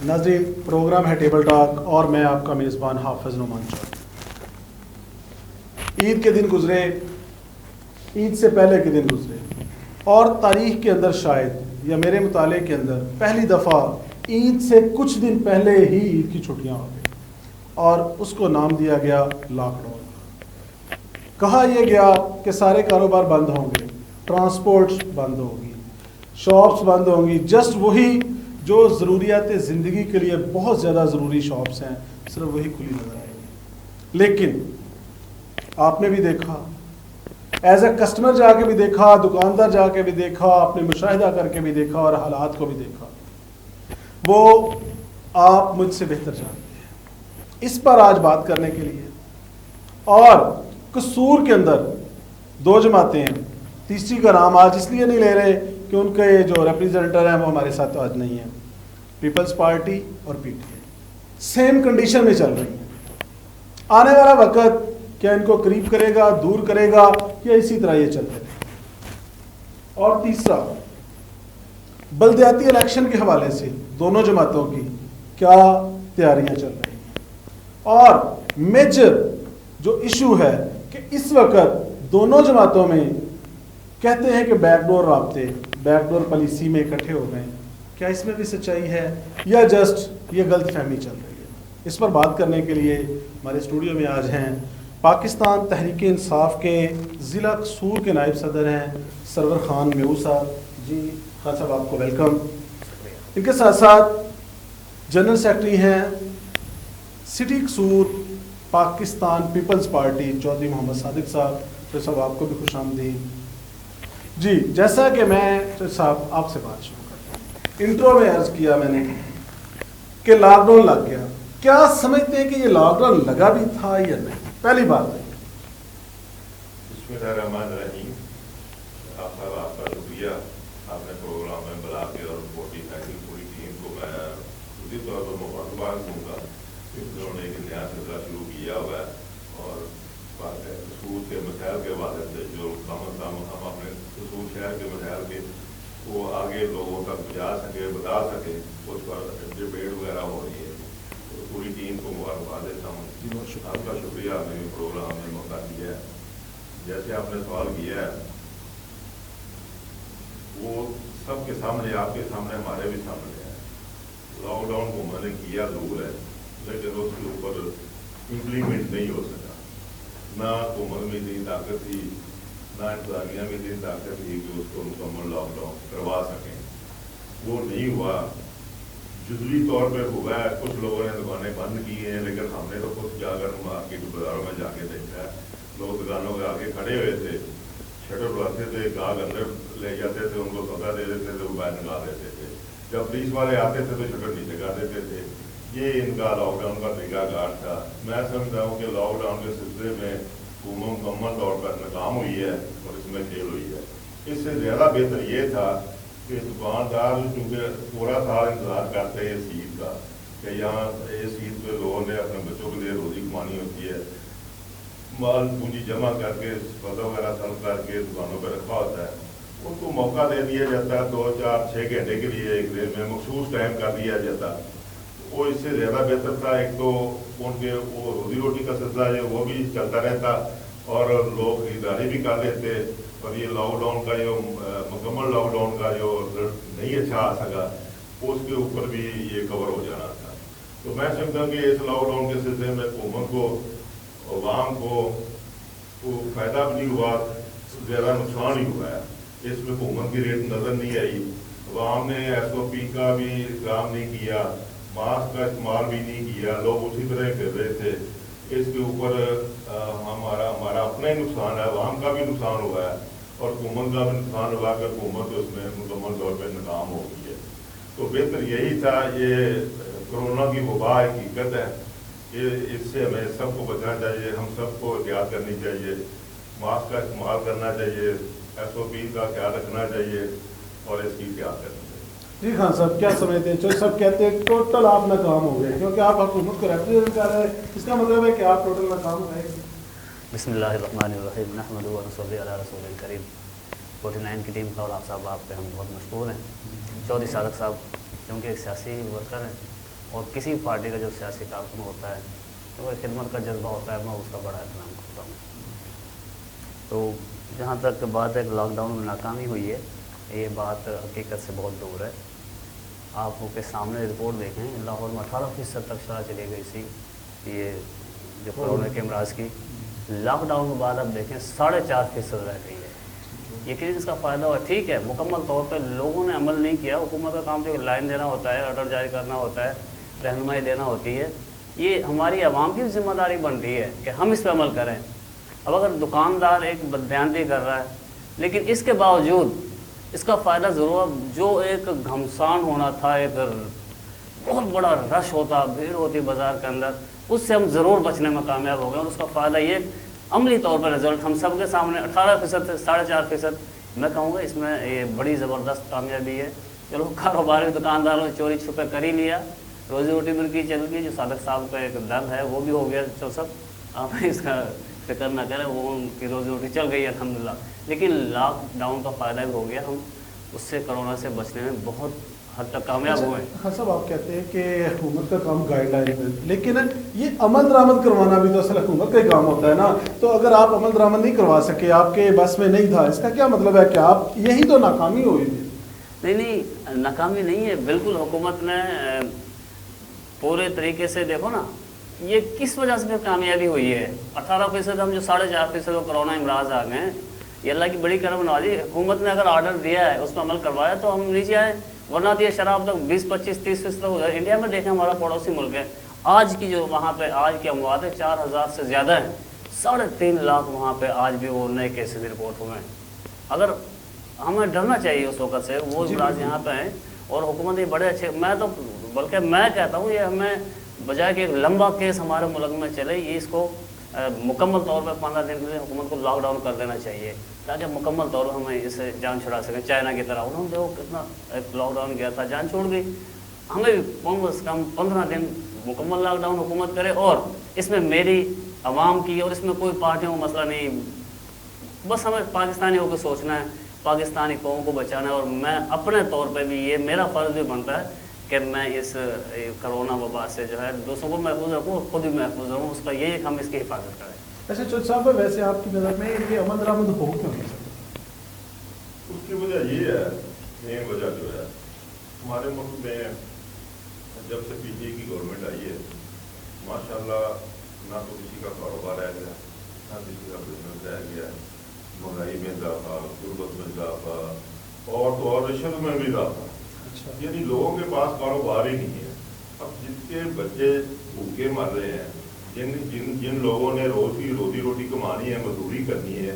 ناظرین، پروگرام ہے table talk اور میں آپ کا میزبان حافظ نعمان چودھری۔ عید کے دن گزرے، عید سے پہلے کے دن گزرے، اور تاریخ کے اندر شاید یا میرے مطالعے کے اندر پہلی دفعہ عید سے کچھ دن پہلے ہی عید کی چھٹیاں ہو گئی اور اس کو نام دیا گیا لاک ڈاؤن۔ کہا یہ گیا کہ سارے کاروبار بند ہوں گے، ٹرانسپورٹ بند ہوگی، شاپس بند ہوں گی، جسٹ وہی جو ضروریات زندگی کے لیے بہت زیادہ ضروری شاپس ہیں صرف وہی کھلی نظر آئیں گی۔ لیکن آپ نے بھی دیکھا، ایز اے کسٹمر جا کے بھی دیکھا، دکاندار جا کے بھی دیکھا، اپنے مشاہدہ کر کے بھی دیکھا اور حالات کو بھی دیکھا، وہ آپ مجھ سے بہتر جانتے ہیں۔ اس پر آج بات کرنے کے لیے، اور قصور کے اندر دو جماعتیں ہیں، تیسری کا نام آج اس لیے نہیں لے رہے کہ ان کے جو ریپریزنٹر ہیں وہ ہمارے ساتھ آج نہیں ہیں۔ پیپلز پارٹی اور P T I same condition میں چل رہی ہیں۔ آنے والا وقت کیا ان کو قریب کرے گا، دور کرے گا، یا اسی طرح یہ چلتے رہے گا؟ اور تیسرا، بلدیاتی الیکشن کے حوالے سے دونوں جماعتوں کی کیا تیاریاں چل رہی ہیں؟ اور میجر جو ایشو ہے کہ اس وقت دونوں جماعتوں میں کہتے ہیں کہ بیک ڈور رابطے، بیک ڈور پالیسی میں اکٹھے ہو گئے، کیا اس میں بھی سچائی ہے یا جسٹ یہ غلط فہمی چل رہی ہے؟ اس پر بات کرنے کے لیے ہمارے اسٹوڈیو میں آج ہیں پاکستان تحریک انصاف کے ضلع قصور کے نائب صدر ہیں سرور خان میو صاحب۔ جی خان صاحب، آپ کو ویلکم۔ ان کے ساتھ ساتھ جنرل سیکرٹری ہیں سٹی قصور پاکستان پیپلز پارٹی چودھری محمد صادق صاحب۔ صاحب آپ کو بھی خوش آمدید۔ جی جیسا کہ میں صاحب آپ سے بات شروع کرتا ہوں، انٹرو میں عرض کیا میں نے کہ لاک ڈاؤن لگ گیا، کیا سمجھتے ہیں کہ یہ لاک ڈاؤن لگا بھی تھا یا نہیں؟ پہلی بات ہے بسم اللہ الرحمن الرحیم۔ آپ کا شکریہ، آپ نے پروگرام میں بلا کے اور پوری ٹیم کو میں خودی طور پر مبارکباد دوں گا کہ انہوں نے ایک نیا سلسلہ شروع کیا ہوا ہے، اور قصور کے مسائل کے حوالے سے جو کم از کم ہم اپنے قصور شہر کے مسائل کے وہ آگے لوگوں تک پہنچا سکے، بتا سکے، اس پر ڈبیٹ وغیرہ ہو رہی ہے۔ تو پوری ٹیم کو مبارکباد دیتا ہوں۔ آپ کا شکریہ، آپ نے بھی پروگرام میں موقع دیا ہے۔ جیسے آپ نے سوال کیا ہے، وہ سب کے سامنے، آپ کے سامنے، ہمارے بھی سامنے ہے۔ لاک ڈاؤن کو میں نے کیا ضرور ہے، لیکن اس کے اوپر امپلیمنٹ نہیں ہو سکا۔ نہ حکومت میں اتنی طاقت تھی، نہ انتظامیہ میں اتنی طاقت تھی کہ اس کو مکمل لاک ڈاؤن کروا سکیں۔ وہ نہیں ہوا، جزوی طور پہ ہوا ہے۔ کچھ لوگوں نے دکانیں بند کی ہیں، لیکن ہم نے تو خود جا کر مارکیٹ بازاروں میں جا کے دیکھا ہے، لوگ دکانوں کے آگے کھڑے ہوئے تھے، شٹر بڑھاتے تھے، گاہک اندر لے جاتے تھے، ان کو سودا دے دیتے تھے، وہ باہر نکال دیتے تھے۔ جب پولیس والے آتے تھے تو شٹر نیچے کر دیتے تھے۔ یہ ان کا لاک ڈاؤن کا طریقہ کار تھا۔ میں سمجھتا ہوں کہ لاک ڈاؤن کے سلسلے میں حکومت مکمل طور پر ناکام ہوئی ہے اور اس میں فیل ہوئی ہے۔ اس سے زیادہ بہتر یہ تھا کہ دکاندار چونکہ پورا سال انتظار کرتے ہیں اس عید کا کہ یہاں اس عید پہ لوگوں نے اپنے بچوں کے لیے روزی کمانی ہوتی ہے، مال پونجی جمع کر کے، سودا وغیرہ سلب کر کے دکانوں پہ رکھا ہوتا ہے، ان کو موقع دے دیا جاتا ہے 2 4 6 گھنٹے کے لیے ایک دن میں مخصوص ٹائم کر دیا جاتا۔ وہ اس سے زیادہ بہتر تھا۔ ایک تو ان کے وہ روزی روٹی کا سلسلہ ہے وہ بھی چلتا رہتا اور لوگ خریداری بھی کر لیتے، اور یہ لاک ڈاؤن کا جو مکمل لاک ڈاؤن کا جو نہیں اچھا آ سکا اس کے اوپر بھی یہ کور ہو جانا تھا۔ تو میں سمجھتا ہوں کہ اس لاک ڈاؤن کے سلسلے میں حکومت کو، عوام کو فائدہ بھی نہیں ہوا، زیادہ نقصان ہی ہوا ہے۔ اس میں حکومت کی ریٹ نظر نہیں آئی، عوام نے SOP کا بھی احترام نہیں کیا، ماسک کا استعمال بھی نہیں کیا، لوگ اسی طرح پھر رہے تھے۔ اس کے اوپر ہمارا اپنا ہی نقصان ہے، عوام کا بھی نقصان ہوا ہے اور حکومت کا بھی نقصان ہوا کہ حکومت اس میں مکمل طور پہ ناکام ہو گئی ہے۔ تو بہتر یہی تھا، یہ کرونا کی وبا حقیقت ہے، اس سے ہمیں سب کو بچنا چاہیے، ہم سب کو احتیاط کرنی چاہیے، ماسک کا استعمال کرنا چاہیے، SOP کا خیال رکھنا چاہیے اور اس کی احتیاط کرنی چاہیے۔ جی خان صاحب کیا سمجھتے ہیں؟ چودھری صاحب کہتے ہیں ٹوٹل آپ ناکام ہو گئے کیونکہ آپ حکومت کو ریپرزینٹ کر رہے ہیں، اس کا مطلب ہے کہ آپ ٹوٹل ناکام ہو گئے۔ بسم اللہ الرحمن الرحیم، نحمدہ و نصلی علی رسول الکریم۔ 49 کی ٹیم کا اور آپ صاحب آپ پہ ہم بہت مشکور ہیں۔ چودھری صادق صاحب کیونکہ ایک سیاسی ورکر ہیں اور کسی پارٹی کا جو سیاسی کارکن ہوتا ہے تو وہ خدمت کا جذبہ ہوتا ہے، میں اس کا بڑا احترام کرتا ہوں۔ تو جہاں تک بات ہے کہ لاک ڈاؤن میں ناکامی ہوئی ہے، یہ بات حقیقت سے بہت دور ہے۔ آپ کے سامنے رپورٹ دیکھیں، لاہور میں 18% تک شرح چلی گئی تھی یہ جو کورونا کے امراض کی، لاک ڈاؤن کے بعد آپ دیکھیں 4.5% رہ گئی ہے۔ یقیناً اس کا فائدہ ہوا، ٹھیک ہے مکمل طور پہ لوگوں نے عمل نہیں کیا، حکومت کا کام جو لائن دینا ہوتا ہے، آرڈر جاری کرنا ہوتا ہے، رہنمائی دینا ہوتی ہے، یہ ہماری عوام کی ذمہ داری بنتی ہے کہ ہم اس پہ عمل کریں۔ اب اگر دکاندار ایک بددیانتی کر رہا ہے لیکن اس کے باوجود اس کا فائدہ ضرور، جو ایک گھمسان ہونا تھا، ایک بہت بڑا رش ہوتا، بھیڑ ہوتی بازار کے اندر، اس سے ہم ضرور بچنے میں کامیاب ہو گئے، اور اس کا فائدہ یہ عملی طور پر رزلٹ ہم سب کے سامنے 18% سے 4.5%، میں کہوں گا اس میں یہ بڑی زبردست کامیابی ہے۔ چلو کاروباری دکانداروں نے چوری چھپے کر ہی لیا، روزی روٹی مل کی چل گئی، جو صادق صاحب کا ایک درد ہے وہ بھی ہو گیا، جو سب آپ اس کا فکر نہ کریں، وہ ان کی روزی روٹی چل گئی الحمدللہ۔ لیکن لاک ڈاؤن کا فائدہ بھی ہو گیا، ہم اس سے کرونا سے بچنے میں بہت حد تک کامیاب ہوئے۔ ہاں صاحب، آپ کہتے ہیں کہ حکومت کا کام گائیڈ لائن ہے، لیکن یہ عمل درآمد کروانا بھی تو اصل حکومت کا ہی کام ہوتا ہے نا، تو اگر آپ عمل درآمد نہیں کروا سکے، آپ کے بس میں نہیں تھا، اس کا کیا مطلب ہے کہ آپ یہی تو ناکامی ہوئی تھی؟ نہیں ناکامی نہیں ہے، بالکل حکومت نے پورے طریقے سے دیکھو نا، یہ کس وجہ سے کامیابی ہوئی ہے۔ 18% ہم جو 4.5% کرونا امراض آ گئے ہیں، یہ اللہ کی بڑی کرم نوازی، حکومت نے اگر آرڈر دیا ہے اس پر عمل کروایا تو ہم نیچے آئے، ورنہ تو یہ شراب تک 20-25-30% ہو جائے۔ انڈیا میں دیکھیں، ہمارا پڑوسی ملک ہے، آج کی جو وہاں پہ آج کی اموات ہے 4000 سے زیادہ ہیں، 3.5 لاکھ وہاں پہ آج بھی وہ نئے کیسز رپورٹ ہوئے ہیں۔ اگر ہمیں ڈرنا چاہیے اس وقت سے، وہ امراض یہاں پہ ہیں، اور حکومت یہ بڑے اچھے، میں تو بلکہ میں کہتا ہوں یہ ہمیں بجائے کہ ایک لمبا کیس ہمارے ملک میں چلے، یہ اس کو مکمل طور پہ 15 دن کے لیے حکومت کو لاک ڈاؤن کر دینا چاہیے، تاکہ مکمل طور پر ہمیں اسے جان چھڑا سکیں، چائنا کی طرح۔ انہوں نے دیکھو کتنا ایک لاک ڈاؤن کیا تھا، جان چھوڑ گئی، ہمیں بھی کم از کم 15 دن مکمل لاک ڈاؤن حکومت کرے، اور اس میں میری عوام کی اور اس میں کوئی پارٹیوں کا مسئلہ نہیں، بس ہمیں پاکستانی ہو کے سوچنا ہے، پاکستانی قوم کو بچانا ہے، اور میں اپنے طور پہ بھی یہ میرا فرض بھی بنتا ہے کہ میں اس کرونا وبا سے جو ہے دوسروں کو محفوظ رکھوں اور خود بھی محفوظ رہوں، اس کا یہ ہے کہ ہم اس کی حفاظت کریں۔ اچھا چودھری صاحب، ویسے آپ کی نظر میں یہ عمل درآمد ہو کیوں نہیں سکتا؟ اس کی وجہ یہ ہے، مین وجہ جو ہے ہمارے ملک میں جب سے پی ٹی اے کی گورنمنٹ آئی ہے، ماشاءاللہ نہ تو کسی کا کاروبار رہ گیا، نہ کسی کا بزنس رہ گیا، مہنگائی میں اضافہ، غربت میں اضافہ، اور تو اور رشوت میں بھی اضافہ، یعنی لوگوں کے پاس کاروبار ہی نہیں ہے۔ اب جس کے بچے بھوکے مر رہے ہیں، جن لوگوں نے روز کی روزی روٹی کمانی ہے، مزدوری کرنی ہے،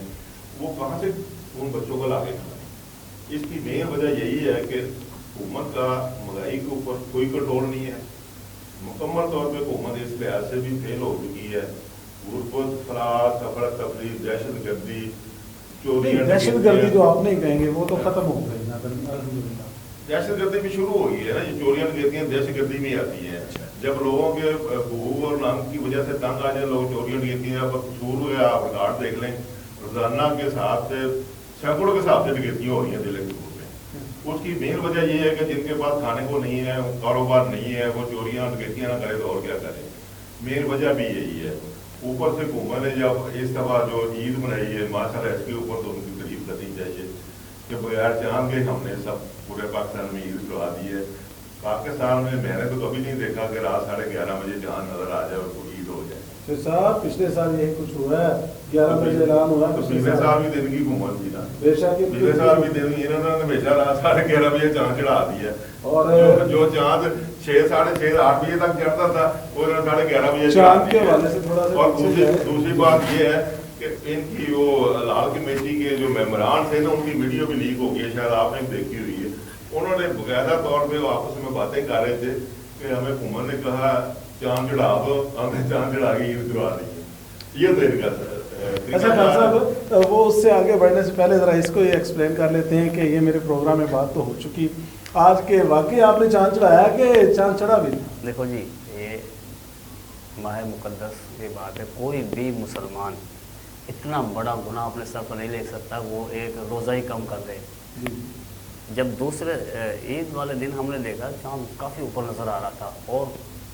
وہ کہاں سے ان بچوں کو لا کے کھائیں؟ اس کی مین وجہ یہی ہے کہ حکومت کا مہنگائی کے اوپر کوئی کنٹرول نہیں ہے، مکمل طور پہ حکومت اس لحاظ سے بھی فیل ہو چکی ہے، غربت، فراق، افراتفری، دہشت گردی، چوریاں، دہشت گردی تو آپ نہیں کہیں گے، وہ تو ختم ہو گئی الحمدللہ۔ دہشت گردی بھی شروع ہو گئی ہے نا، یہ چوریاں ڈکیتیاں دہشت گردی میں آتی ہیں، جب لوگوں کے بھوک اور ننگ کی وجہ سے تنگ آ جائیں لوگ، چوریاں ڈکیتیاں پر شروع ہوئے، آپ ریکارڈ دیکھ لیں، روزانہ کے حساب سے سینکڑوں کے حساب سے ڈکیتیاں ہو رہی ہیں ضلع میں۔ اس کی مین وجہ یہ ہے کہ جن کے پاس کھانے کو نہیں ہے، کاروبار نہیں ہے، وہ چوریاں ڈکیتیاں نہ کرے تو اور کیا کرے، مین وجہ بھی یہی ہے۔ اوپر سے حکومت نے جب اس دفعہ جو عید منائی ہے، ماشاءاللہ اس کے اوپر تو ان کی تعریف کرنی چاہیے کہ بغیر چاند کے ہم نے سب پورے پاکستان میں عید کروا دی ہے۔ پاکستان میں نے تو کبھی نہیں دیکھا کہ رات 11:30 بجے چاند نظر آ جائے اور کوئی عید ہو جائے۔ صاحب پچھلے سال یہی کچھ ہوا ہے، 11 بجے اعلان ہوا، پچھلے سال بھی دن کی حکومت تھی نا، بے شک پچھلے سال بھی دن کی، انہوں نے ہمیشہ رات 11:30 بجے چاند چڑھا دیا، اور جو چاند 6، 6:30، 8 بجے تک چڑھتا تھا وہ 11:30 بجے چاند کے حوالے سے تھوڑا سا۔ اور دوسری بات یہ ہے کہ ان کی وہ لال کمیٹی کے جو ممبران تھے نا، ان کی ویڈیو بھی لیک ہو گئی ہے، شاید آپ نے دیکھی ہوئی ہے، انہوں نے باقاعدہ طور پہ آپس میں باتیں کر رہے تھے کہ ہمیں حکومت نے کہا چاند چڑھا دو، ہم نے چاند چڑھا کے عید کروا دی ہے، یہ دیر کا۔ اچھا خان صاحب، وہ اس سے آگے بڑھنے سے پہلے ذرا اس کو یہ ایکسپلین کر لیتے ہیں کہ یہ میرے پروگرام میں بات تو ہو چکی، آج کے واقعی آپ نے چاند چڑھایا کہ چاند چڑھا بھی؟ دیکھو جی، یہ ماہ مقدس یہ بات ہے، کوئی بھی مسلمان اتنا بڑا گناہ اپنے سر پر نہیں لے سکتا وہ ایک روزہ ہی کم کر دے۔ جب دوسرے عید والے دن ہم نے دیکھا چاند کافی اوپر نظر آ رہا تھا، اور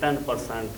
10%